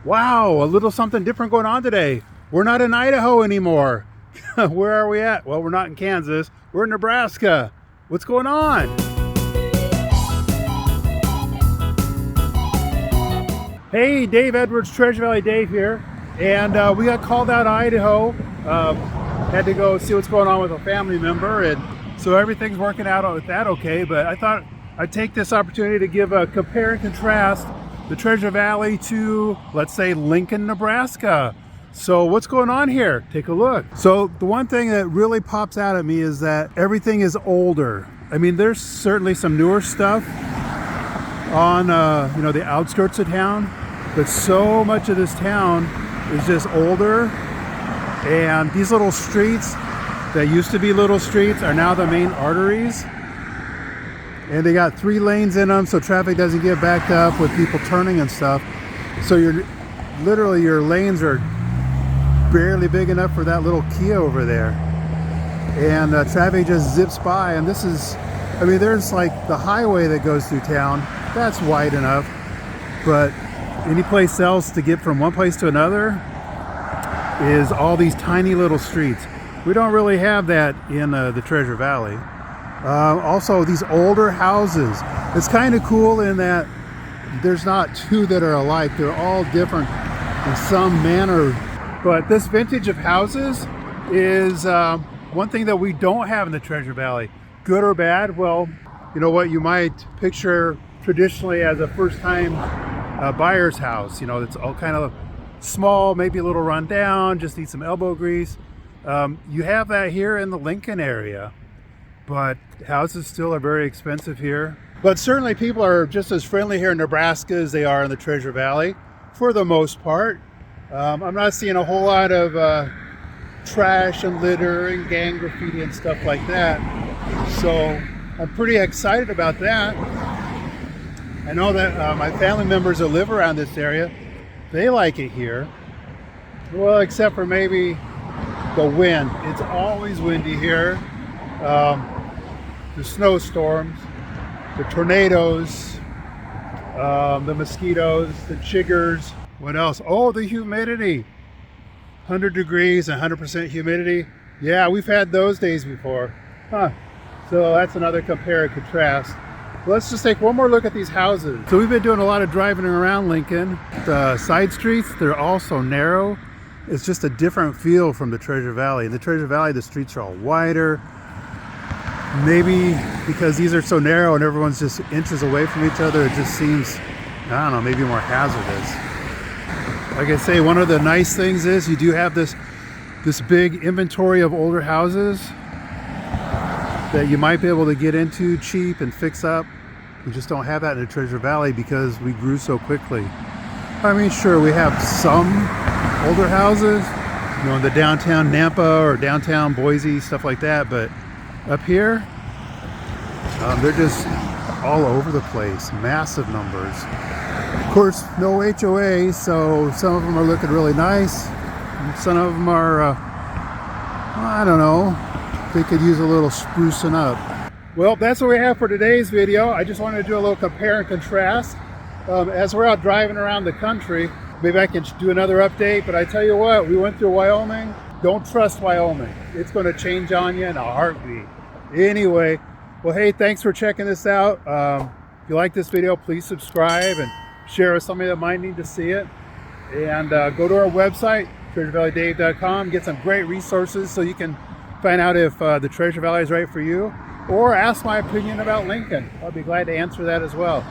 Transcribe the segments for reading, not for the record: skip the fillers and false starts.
Wow, a little something different going on today. We're not in Idaho anymore. Where are we at? Well, we're not in Kansas. We're in Nebraska. What's going on? Hey, Dave Edwards, Treasure Valley Dave here. And we got called out of Idaho. Had to go see what's going on with a family member. And so everything's working out with that okay. But I thought I'd take this opportunity to give a compare and contrast the Treasure Valley to, let's say, Lincoln, Nebraska. So what's going on here? Take a look. So the one thing that really pops out at me is that everything is older. I mean, there's certainly some newer stuff on the outskirts of town, but so much of this town is just older. And these little streets that used to be little streets are now the main arteries. And they got 3 lanes in them so traffic doesn't get backed up with people turning and stuff. So your lanes are barely big enough for that little Kia over there. And traffic just zips by. And this is, I mean, there's like the highway that goes through town. That's wide enough. But any place else to get from one place to another is all these tiny little streets. We don't really have that in the Treasure Valley. Also, these older houses. It's kind of cool in that there's not 2 that are alike. They're all different in some manner. But this vintage of houses is one thing that we don't have in the Treasure Valley. Good or bad? Well, you know what you might picture traditionally as a first-time buyer's house. You know, it's all kind of small, maybe a little run down, just need some elbow grease. You have that here in the Lincoln area, but houses still are very expensive here. But certainly people are just as friendly here in Nebraska as they are in the Treasure Valley, for the most part. I'm not seeing a whole lot of trash and litter and gang graffiti and stuff like that. So I'm pretty excited about that. I know that my family members that live around this area, they like it here. Well, except for maybe the wind. It's always windy here. The snowstorms, the tornadoes, the mosquitoes, the chiggers. What else? Oh, the humidity. 100 degrees, 100% humidity. Yeah, we've had those days before. Huh. So that's another compare and contrast. Let's just take one more look at these houses. So we've been doing a lot of driving around Lincoln. The side streets, they're all so narrow. It's just a different feel from the Treasure Valley. In the Treasure Valley, the streets are all wider. Maybe because these are so narrow and everyone's just inches away from each other, it just seems, I don't know, maybe more hazardous. Like I say, one of the nice things is you do have this big inventory of older houses that you might be able to get into cheap and fix up. We just don't have that in the Treasure Valley because we grew so quickly. I mean, sure, we have some older houses, you know, in the downtown Nampa or downtown Boise, stuff like that, but up here, they're just all over the place, massive numbers. Of course, no HOA, so some of them are looking really nice. Some of them are, I don't know, they could use a little sprucing up. Well, that's what we have for today's video. I just wanted to do a little compare and contrast. As we're out driving around the country, maybe I can do another update, but I tell you what, we went through Wyoming. Don't trust Wyoming. It's going to change on you in a heartbeat. Anyway, well, hey, thanks for checking this out. If you like this video, please subscribe and share with somebody that might need to see it. And go to our website, treasurevalley.com, get some great resources so you can find out if the Treasure Valley is right for you, or ask my opinion about Lincoln. I'll be glad to answer that as well.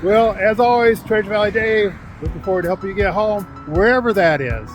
Well, as always, Treasure Valley Dave, looking forward to helping you get home, wherever that is.